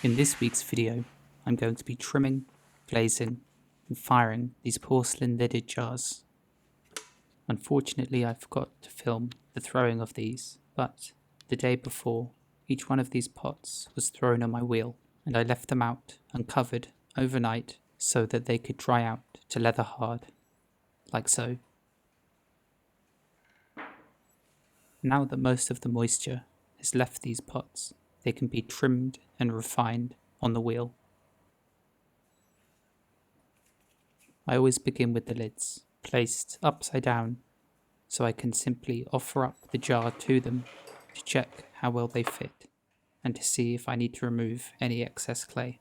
In this week's video, I'm going to be trimming, glazing, and firing these porcelain lidded jars. Unfortunately, I forgot to film the throwing of these, but the day before, each one of these pots was thrown on my wheel, and I left them out uncovered overnight so that they could dry out to leather hard, like so. Now that most of the moisture has left these pots, they can be trimmed and refined on the wheel. I always begin with the lids, placed upside down, so I can simply offer up the jar to them to check how well they fit and to see if I need to remove any excess clay.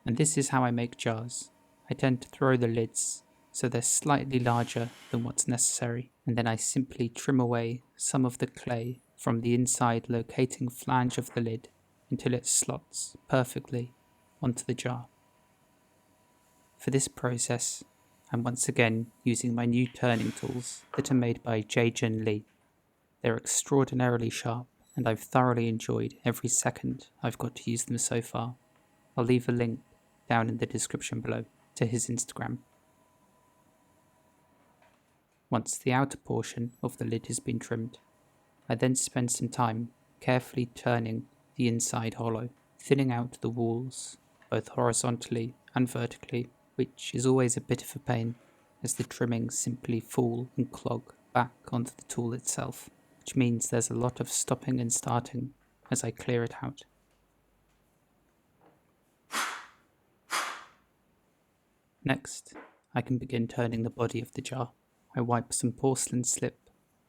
And this is how I make jars. I tend to throw the lids so they're slightly larger than what's necessary, and then I simply trim away some of the clay from the inside locating flange of the lid until it slots perfectly onto the jar. For this process, I'm once again using my new turning tools that are made by Jaejun Lee. They're extraordinarily sharp, and I've thoroughly enjoyed every second I've got to use them so far. I'll leave a link down in the description below to his Instagram. Once the outer portion of the lid has been trimmed, I then spend some time carefully turning the inside hollow, thinning out the walls, both horizontally and vertically, which is always a bit of a pain, as the trimmings simply fall and clog back onto the tool itself, which means there's a lot of stopping and starting as I clear it out. Next, I can begin turning the body of the jar. I wipe some porcelain slip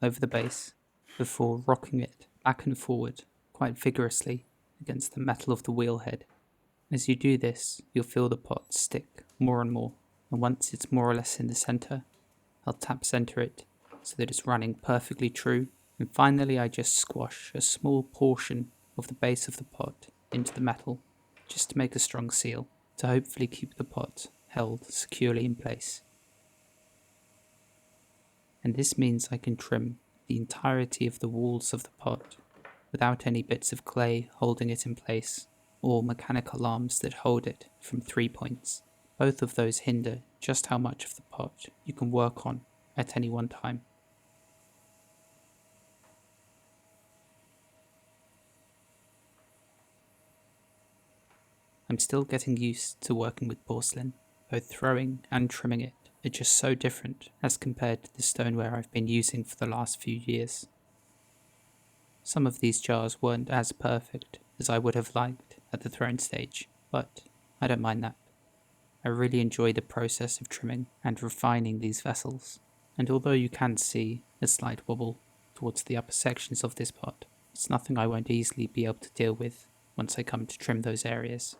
over the base before rocking it back and forward quite vigorously against the metal of the wheel head. As you do this, you'll feel the pot stick more and more, and once it's more or less in the center, I'll tap center it so that it's running perfectly true, and finally I just squash a small portion of the base of the pot into the metal, just to make a strong seal, to hopefully keep the pot held securely in place. And this means I can trim the entirety of the walls of the pot without any bits of clay holding it in place or mechanical arms that hold it from 3 points. Both of those hinder just how much of the pot you can work on at any one time. I'm still getting used to working with porcelain. Both throwing and trimming it are just so different as compared to the stoneware I've been using for the last few years. Some of these jars weren't as perfect as I would have liked at the throwing stage, but I don't mind that. I really enjoy the process of trimming and refining these vessels, and although you can see a slight wobble towards the upper sections of this pot, it's nothing I won't easily be able to deal with once I come to trim those areas.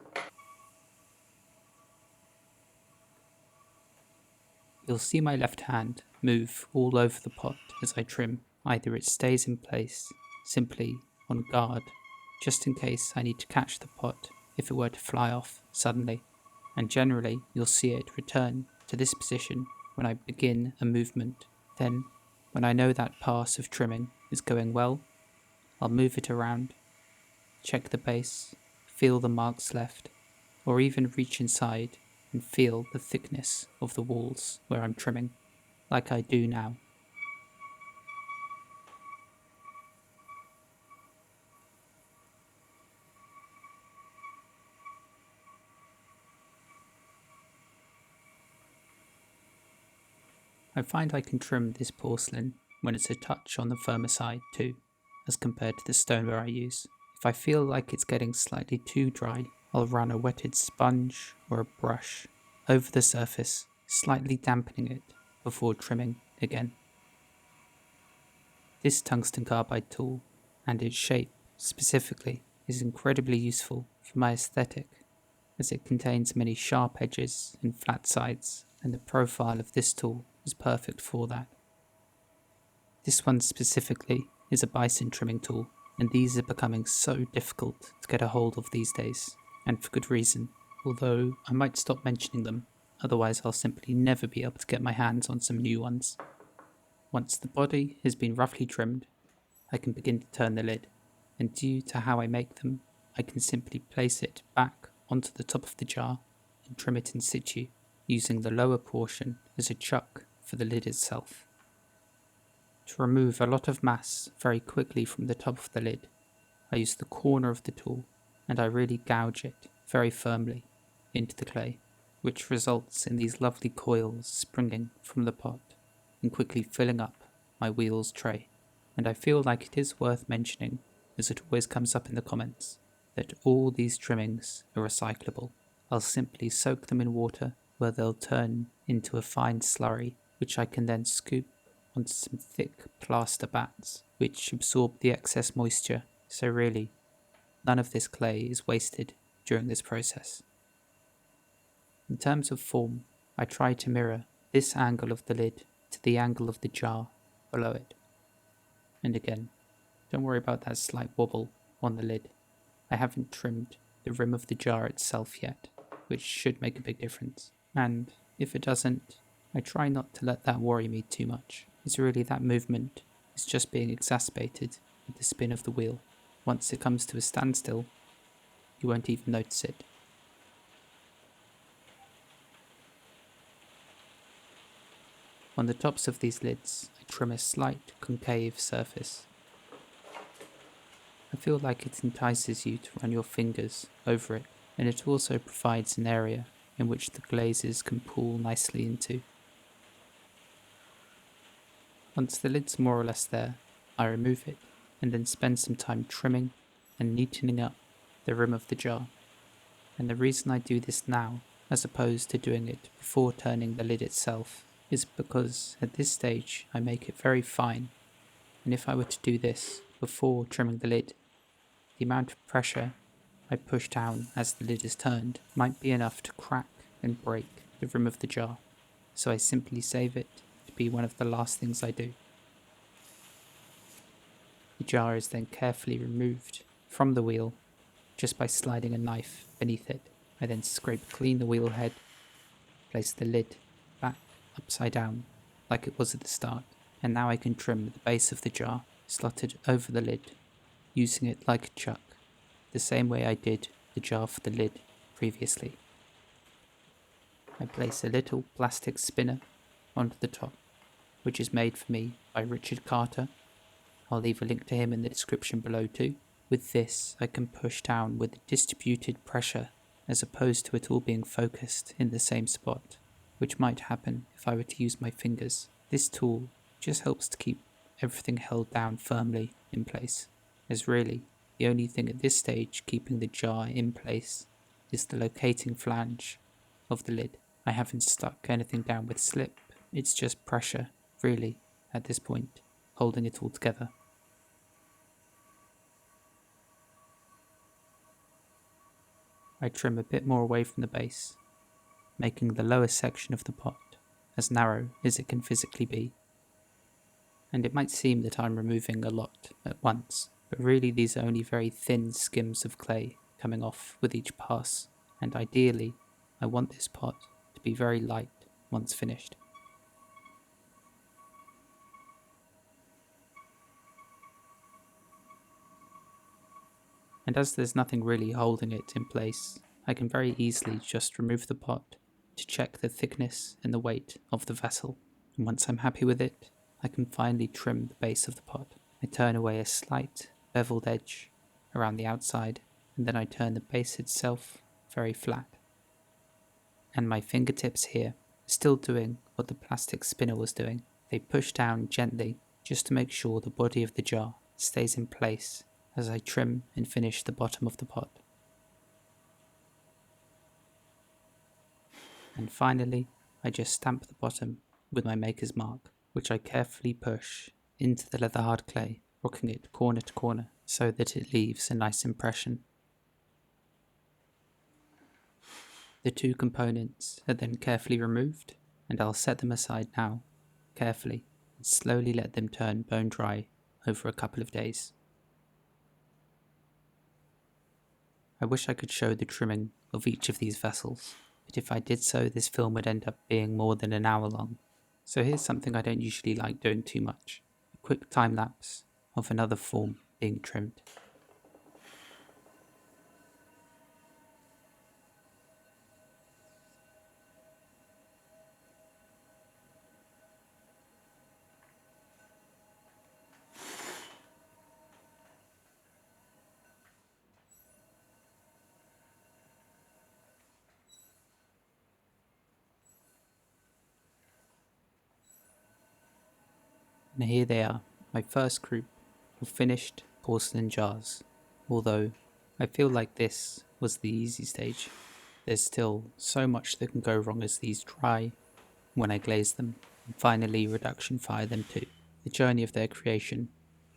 You'll see my left hand move all over the pot as I trim. Either it stays in place, simply on guard, just in case I need to catch the pot if it were to fly off suddenly, and generally you'll see it return to this position when I begin a movement. Then, when I know that pass of trimming is going well, I'll move it around, check the base, feel the marks left, or even reach inside and feel the thickness of the walls where I'm trimming, like I do now. I find I can trim this porcelain when it's a touch on the firmer side too, as compared to the stoneware I use. If I feel like it's getting slightly too dry, I'll run a wetted sponge or a brush over the surface, slightly dampening it before trimming again. This tungsten carbide tool, and its shape specifically, is incredibly useful for my aesthetic, as it contains many sharp edges and flat sides, and the profile of this tool is perfect for that. This one specifically is a bison trimming tool, and these are becoming so difficult to get a hold of these days, and for good reason, although I might stop mentioning them, otherwise I'll simply never be able to get my hands on some new ones. Once the body has been roughly trimmed, I can begin to turn the lid, and due to how I make them, I can simply place it back onto the top of the jar and trim it in situ, using the lower portion as a chuck for the lid itself. To remove a lot of mass very quickly from the top of the lid, I use the corner of the tool and I really gouge it very firmly into the clay, which results in these lovely coils springing from the pot and quickly filling up my wheel's tray. And I feel like it is worth mentioning, as it always comes up in the comments, that all these trimmings are recyclable. I'll simply soak them in water where they'll turn into a fine slurry, which I can then scoop onto some thick plaster bats, which absorb the excess moisture. So really, none of this clay is wasted during this process. In terms of form, I try to mirror this angle of the lid to the angle of the jar below it. And again, don't worry about that slight wobble on the lid. I haven't trimmed the rim of the jar itself yet, which should make a big difference. And if it doesn't, I try not to let that worry me too much. It's really that movement is just being exacerbated with the spin of the wheel. Once it comes to a standstill, you won't even notice it. On the tops of these lids, I trim a slight concave surface. I feel like it entices you to run your fingers over it, and it also provides an area in which the glazes can pool nicely into. Once the lid's more or less there, I remove it, and then spend some time trimming and neatening up the rim of the jar. And the reason I do this now, as opposed to doing it before turning the lid itself, is because at this stage I make it very fine, and if I were to do this before trimming the lid, the amount of pressure I push down as the lid is turned might be enough to crack and break the rim of the jar, so I simply save it to be one of the last things I do. The jar is then carefully removed from the wheel just by sliding a knife beneath it. I then scrape clean the wheel head, place the lid back upside down like it was at the start, and now I can trim the base of the jar slotted over the lid, using it like a chuck, the same way I did the jar for the lid previously. I place a little plastic spinner onto the top, which is made for me by Richard Carter. I'll leave a link to him in the description below too. With this, I can push down with distributed pressure as opposed to it all being focused in the same spot, which might happen if I were to use my fingers. This tool just helps to keep everything held down firmly in place, as really the only thing at this stage keeping the jar in place is the locating flange of the lid. I haven't stuck anything down with slip, it's just pressure, really, at this point, holding it all together. I trim a bit more away from the base, making the lower section of the pot as narrow as it can physically be. And it might seem that I'm removing a lot at once, but really these are only very thin skims of clay coming off with each pass, and ideally I want this pot to be very light once finished. And as there's nothing really holding it in place, I can very easily just remove the pot to check the thickness and the weight of the vessel, and once I'm happy with it, I can finally trim the base of the pot. I turn away a slight beveled edge around the outside, and then I turn the base itself very flat. And my fingertips here are still doing what the plastic spinner was doing. They push down gently just to make sure the body of the jar stays in place as I trim and finish the bottom of the pot. And finally, I just stamp the bottom with my maker's mark, which I carefully push into the leather hard clay, rocking it corner to corner so that it leaves a nice impression. The two components are then carefully removed, and I'll set them aside now, carefully, and slowly let them turn bone dry over a couple of days. I wish I could show the trimming of each of these vessels, but if I did so, this film would end up being more than an hour long. So here's something I don't usually like doing too much, a quick time lapse of another form being trimmed. And here they are, my first group of finished porcelain jars. Although I feel like this was the easy stage, there's still so much that can go wrong as these dry when I glaze them and finally reduction fire them too. The journey of their creation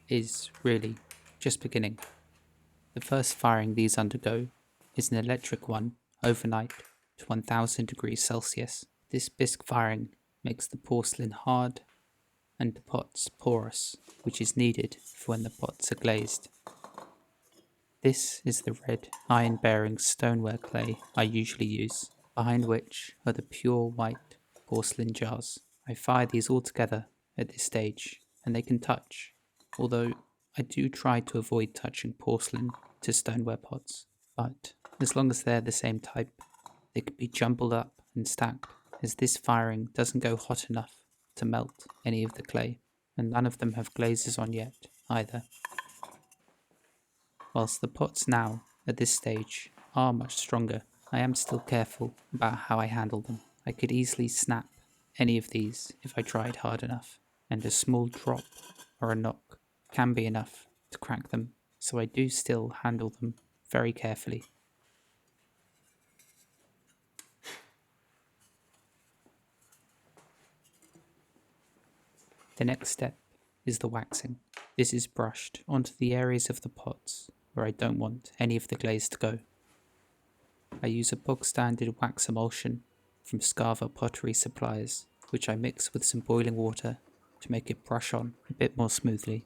is really just beginning. The first firing these undergo is an electric one overnight to 1000 degrees Celsius. This bisque firing makes the porcelain hard and the pots porous, which is needed for when the pots are glazed. This is the red iron-bearing stoneware clay I usually use, behind which are the pure white porcelain jars. I fire these all together at this stage, and they can touch, although I do try to avoid touching porcelain to stoneware pots, but as long as they're the same type, they can be jumbled up and stacked, as this firing doesn't go hot enough to melt any of the clay, and none of them have glazes on yet either. Whilst the pots now, at this stage, are much stronger, I am still careful about how I handle them. I could easily snap any of these if I tried hard enough, and a small drop or a knock can be enough to crack them, so I do still handle them very carefully. The next step is the waxing. This is brushed onto the areas of the pots where I don't want any of the glaze to go. I use a bog standard wax emulsion from Scava pottery suppliers, which I mix with some boiling water to make it brush on a bit more smoothly.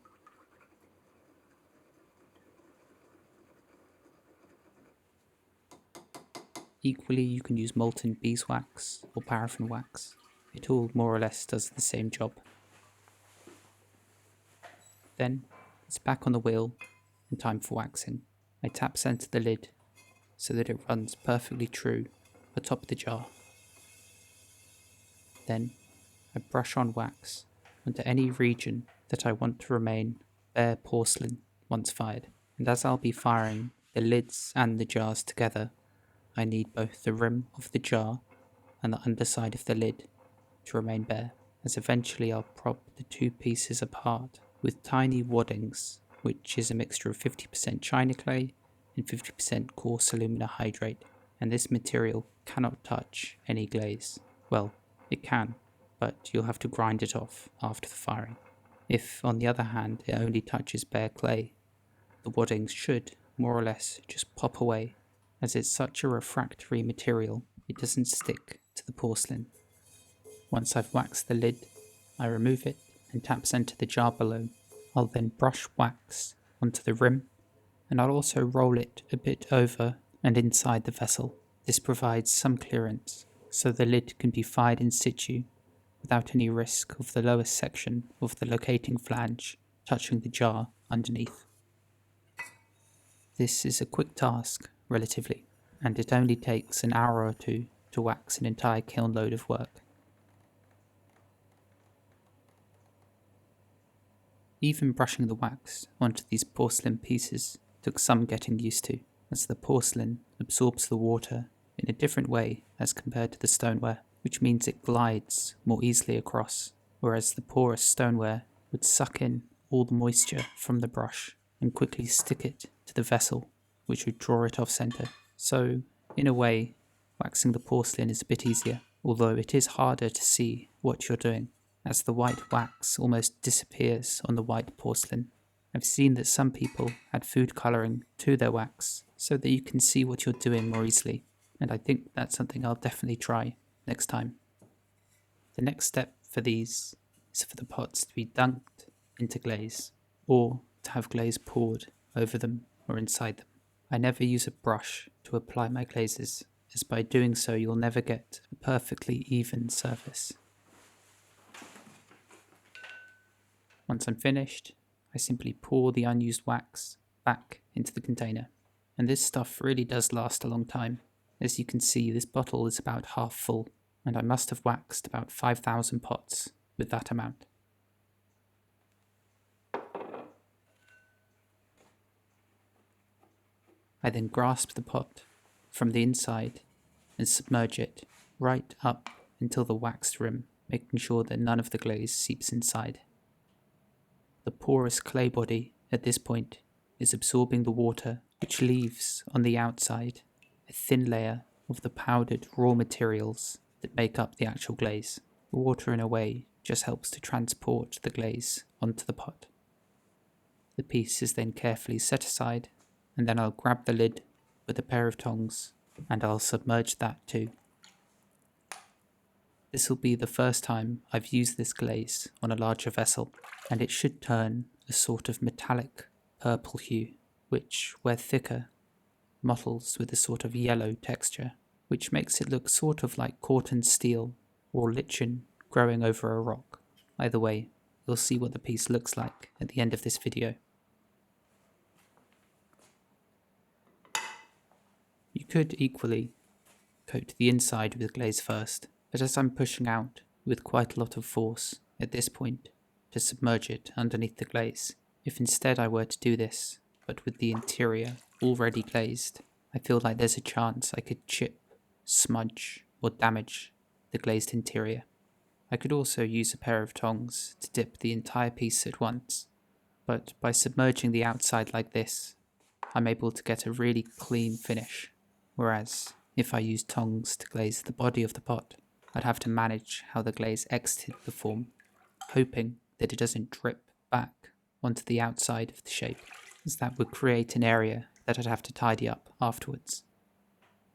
Equally, you can use molten beeswax or paraffin wax. It all more or less does the same job. Then it's back on the wheel and time for waxing. I tap center the lid so that it runs perfectly true atop the jar. Then I brush on wax onto any region that I want to remain bare porcelain once fired. And as I'll be firing the lids and the jars together, I need both the rim of the jar and the underside of the lid to remain bare, as eventually I'll prop the two pieces apart with tiny waddings, which is a mixture of 50% china clay and 50% coarse alumina hydrate, and this material cannot touch any glaze. Well, it can, but you'll have to grind it off after the firing. If, on the other hand, it only touches bare clay, the waddings should, more or less, just pop away, as it's such a refractory material, it doesn't stick to the porcelain. Once I've waxed the lid, I remove it and tap center the jar below. I'll then brush wax onto the rim, and I'll also roll it a bit over and inside the vessel. This provides some clearance, so the lid can be fired in situ without any risk of the lowest section of the locating flange touching the jar underneath. This is a quick task, relatively, and it only takes an hour or two to wax an entire kiln load of work. Even brushing the wax onto these porcelain pieces took some getting used to, as the porcelain absorbs the water in a different way as compared to the stoneware, which means it glides more easily across, whereas the porous stoneware would suck in all the moisture from the brush and quickly stick it to the vessel, which would draw it off center. So, in a way, waxing the porcelain is a bit easier, although it is harder to see what you're doing, as the white wax almost disappears on the white porcelain. I've seen that some people add food colouring to their wax so that you can see what you're doing more easily, and I think that's something I'll definitely try next time. The next step for these is for the pots to be dunked into glaze, or to have glaze poured over them or inside them. I never use a brush to apply my glazes, as by doing so you'll never get a perfectly even surface. Once I'm finished, I simply pour the unused wax back into the container. And this stuff really does last a long time. As you can see, this bottle is about half full, and I must have waxed about 5,000 pots with that amount. I then grasp the pot from the inside and submerge it right up until the waxed rim, making sure that none of the glaze seeps inside. The porous clay body at this point is absorbing the water, which leaves on the outside a thin layer of the powdered raw materials that make up the actual glaze. The water, in a way, just helps to transport the glaze onto the pot. The piece is then carefully set aside, and then I'll grab the lid with a pair of tongs and I'll submerge that too. This will be the first time I've used this glaze on a larger vessel, and it should turn a sort of metallic purple hue, which, where thicker, mottles with a sort of yellow texture, which makes it look sort of like corten steel or lichen growing over a rock. Either way, you'll see what the piece looks like at the end of this video. You could equally coat the inside with glaze first, but as I'm pushing out with quite a lot of force at this point to submerge it underneath the glaze, if instead I were to do this, but with the interior already glazed, I feel like there's a chance I could chip, smudge, or damage the glazed interior. I could also use a pair of tongs to dip the entire piece at once, but by submerging the outside like this, I'm able to get a really clean finish, whereas if I use tongs to glaze the body of the pot, I'd have to manage how the glaze exited the form, hoping that it doesn't drip back onto the outside of the shape, as that would create an area that I'd have to tidy up afterwards.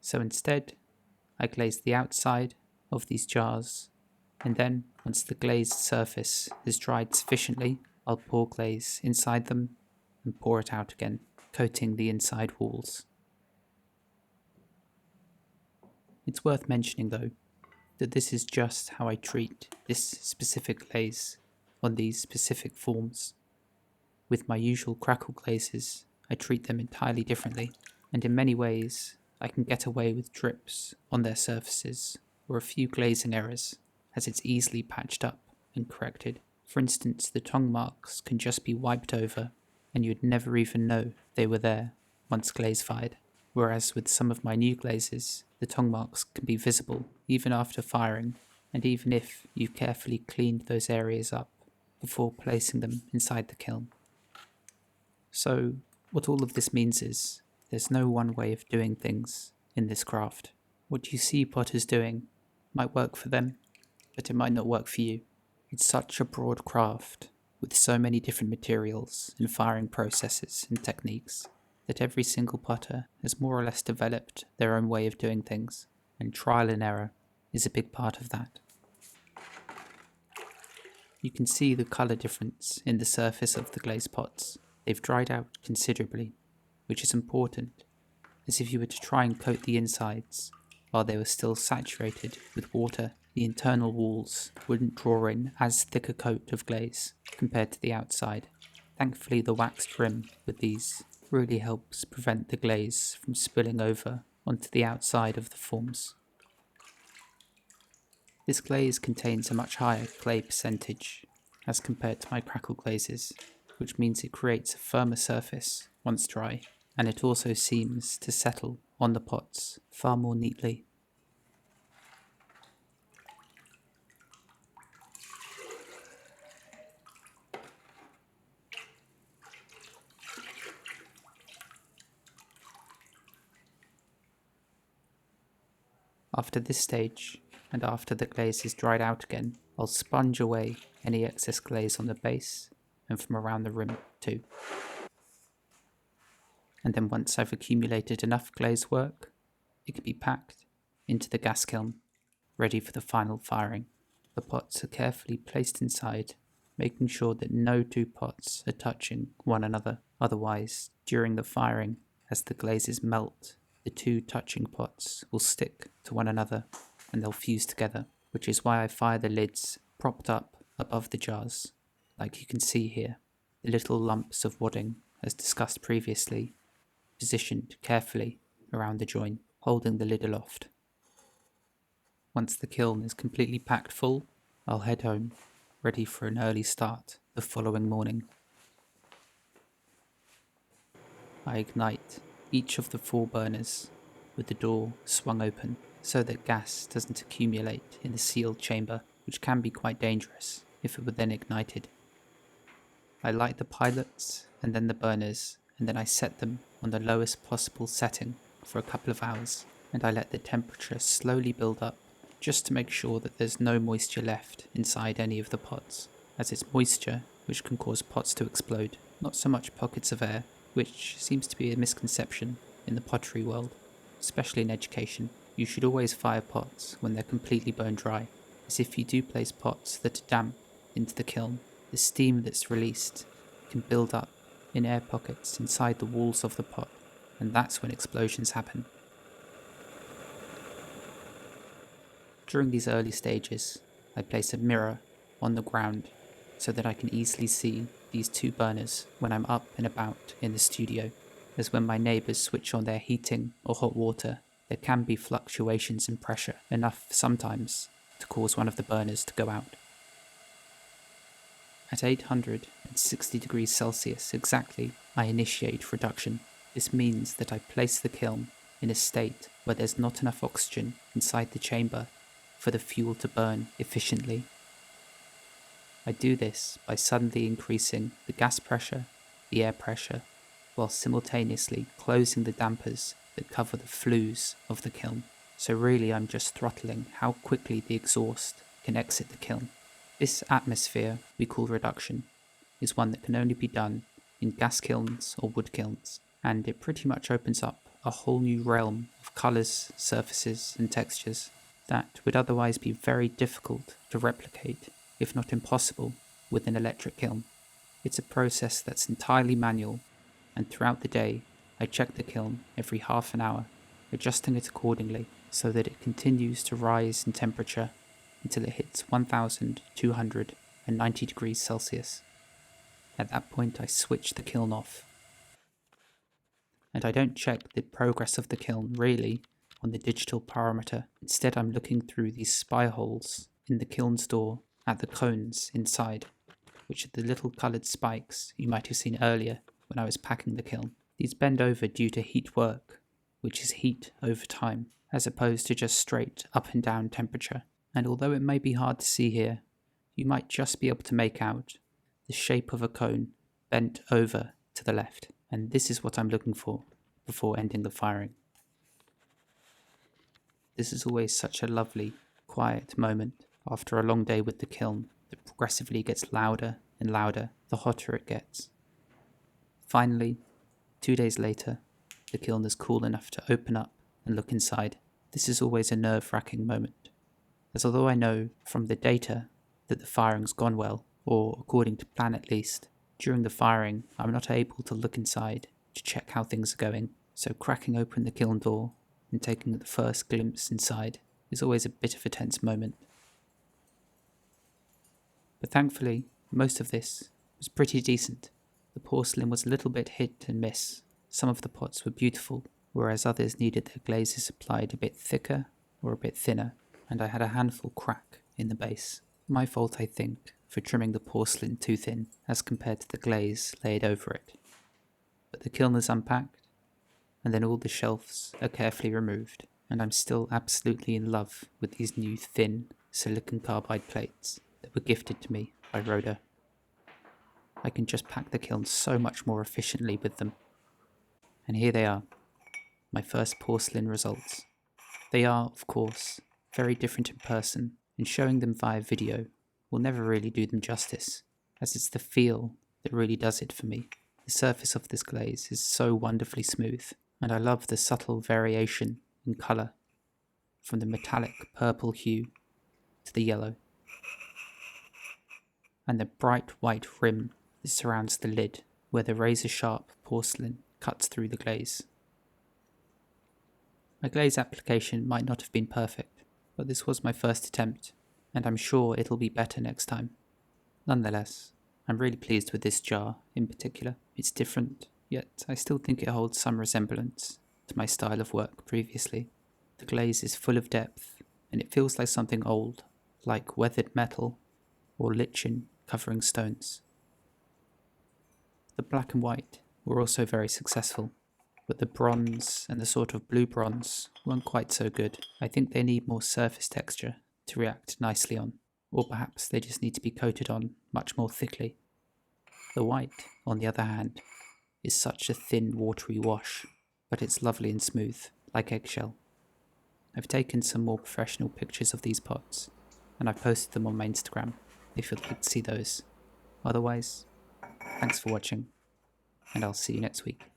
So instead, I glaze the outside of these jars, and then once the glazed surface is dried sufficiently, I'll pour glaze inside them and pour it out again, coating the inside walls. It's worth mentioning though, that this is just how I treat this specific glaze on these specific forms. With my usual crackle glazes, I treat them entirely differently, and in many ways I can get away with drips on their surfaces or a few glazing errors, as it's easily patched up and corrected. For instance, the tongue marks can just be wiped over and you'd never even know they were there once glaze fired. Whereas with some of my new glazes, the tongue marks can be visible even after firing, and even if you've carefully cleaned those areas up before placing them inside the kiln. So, what all of this means is, there's no one way of doing things in this craft. What you see potters doing might work for them, but it might not work for you. It's such a broad craft, with so many different materials and firing processes and techniques, that every single potter has more or less developed their own way of doing things, and trial and error is a big part of that. You can see the colour difference in the surface of the glazed pots. They've dried out considerably, which is important, as if you were to try and coat the insides while they were still saturated with water, the internal walls wouldn't draw in as thick a coat of glaze compared to the outside. Thankfully, the waxed rim with these really helps prevent the glaze from spilling over onto the outside of the forms. This glaze contains a much higher clay percentage as compared to my crackle glazes, which means it creates a firmer surface once dry, and it also seems to settle on the pots far more neatly. After this stage, and after the glaze is dried out again, I'll sponge away any excess glaze on the base and from around the rim too. And then once I've accumulated enough glaze work, it can be packed into the gas kiln, ready for the final firing. The pots are carefully placed inside, making sure that no two pots are touching one another. Otherwise, during the firing, as the glazes melt, the two touching pots will stick to one another and they'll fuse together, which is why I fire the lids propped up above the jars, like you can see here. The little lumps of wadding, as discussed previously, positioned carefully around the join, holding the lid aloft. Once the kiln is completely packed full, I'll head home, ready for an early start the following morning. I ignite each of the 4 burners with the door swung open so that gas doesn't accumulate in the sealed chamber, which can be quite dangerous if it were then ignited. I light the pilots and then the burners, and then I set them on the lowest possible setting for a couple of hours, and I let the temperature slowly build up, just to make sure that there's no moisture left inside any of the pots, as it's moisture which can cause pots to explode, not so much pockets of air, which seems to be a misconception in the pottery world, especially in education. You should always fire pots when they're completely bone dry, as if you do place pots that are damp into the kiln, the steam that's released can build up in air pockets inside the walls of the pot, and that's when explosions happen. During these early stages, I place a mirror on the ground so that I can easily see these two burners when I'm up and about in the studio, as when my neighbours switch on their heating or hot water, there can be fluctuations in pressure, enough sometimes to cause one of the burners to go out. At 860 degrees Celsius exactly, I initiate reduction. This means that I place the kiln in a state where there's not enough oxygen inside the chamber for the fuel to burn efficiently. I do this by suddenly increasing the gas pressure, the air pressure, while simultaneously closing the dampers that cover the flues of the kiln. So really I'm just throttling how quickly the exhaust can exit the kiln. This atmosphere we call reduction is one that can only be done in gas kilns or wood kilns, and it pretty much opens up a whole new realm of colours, surfaces and textures that would otherwise be very difficult to replicate, if not impossible, with an electric kiln. It's a process that's entirely manual, and throughout the day I check the kiln every half an hour, adjusting it accordingly so that it continues to rise in temperature until it hits 1290 degrees Celsius. At that point I switch the kiln off. And I don't check the progress of the kiln really on the digital pyrometer. Instead I'm looking through these spy holes in the kiln's door at the cones inside, which are the little coloured spikes you might have seen earlier when I was packing the kiln. These bend over due to heat work, which is heat over time, as opposed to just straight up and down temperature. And although it may be hard to see here, you might just be able to make out the shape of a cone bent over to the left. And this is what I'm looking for before ending the firing. This is always such a lovely, quiet moment after a long day with the kiln that progressively gets louder and louder the hotter it gets. Finally, 2 days later, the kiln is cool enough to open up and look inside. This is always a nerve-wracking moment, as although I know from the data that the firing's gone well, or according to plan at least, during the firing I'm not able to look inside to check how things are going, so cracking open the kiln door and taking the first glimpse inside is always a bit of a tense moment. But thankfully, most of this was pretty decent. The porcelain was a little bit hit and miss. Some of the pots were beautiful, whereas others needed their glazes applied a bit thicker or a bit thinner, and I had a handful crack in the base. My fault, I think, for trimming the porcelain too thin as compared to the glaze laid over it. But the kiln is unpacked, and then all the shelves are carefully removed, and I'm still absolutely in love with these new thin silicon carbide plates that were gifted to me by Rhoda. I can just pack the kiln so much more efficiently with them. And here they are, my first porcelain results. They are, of course, very different in person, and showing them via video will never really do them justice, as it's the feel that really does it for me. The surface of this glaze is so wonderfully smooth, and I love the subtle variation in colour, from the metallic purple hue to the yellow, and the bright white rim that surrounds the lid, where the razor-sharp porcelain cuts through the glaze. My glaze application might not have been perfect, but this was my first attempt, and I'm sure it'll be better next time. Nonetheless, I'm really pleased with this jar in particular. It's different, yet I still think it holds some resemblance to my style of work previously. The glaze is full of depth, and it feels like something old, like weathered metal or lichen covering stones. The black and white were also very successful, but the bronze and the sort of blue bronze weren't quite so good. I think they need more surface texture to react nicely on, or perhaps they just need to be coated on much more thickly. The white, on the other hand, is such a thin, watery wash, but it's lovely and smooth, like eggshell. I've taken some more professional pictures of these pots, and I've posted them on my Instagram, if you'd like to see those. Otherwise, thanks for watching, and I'll see you next week.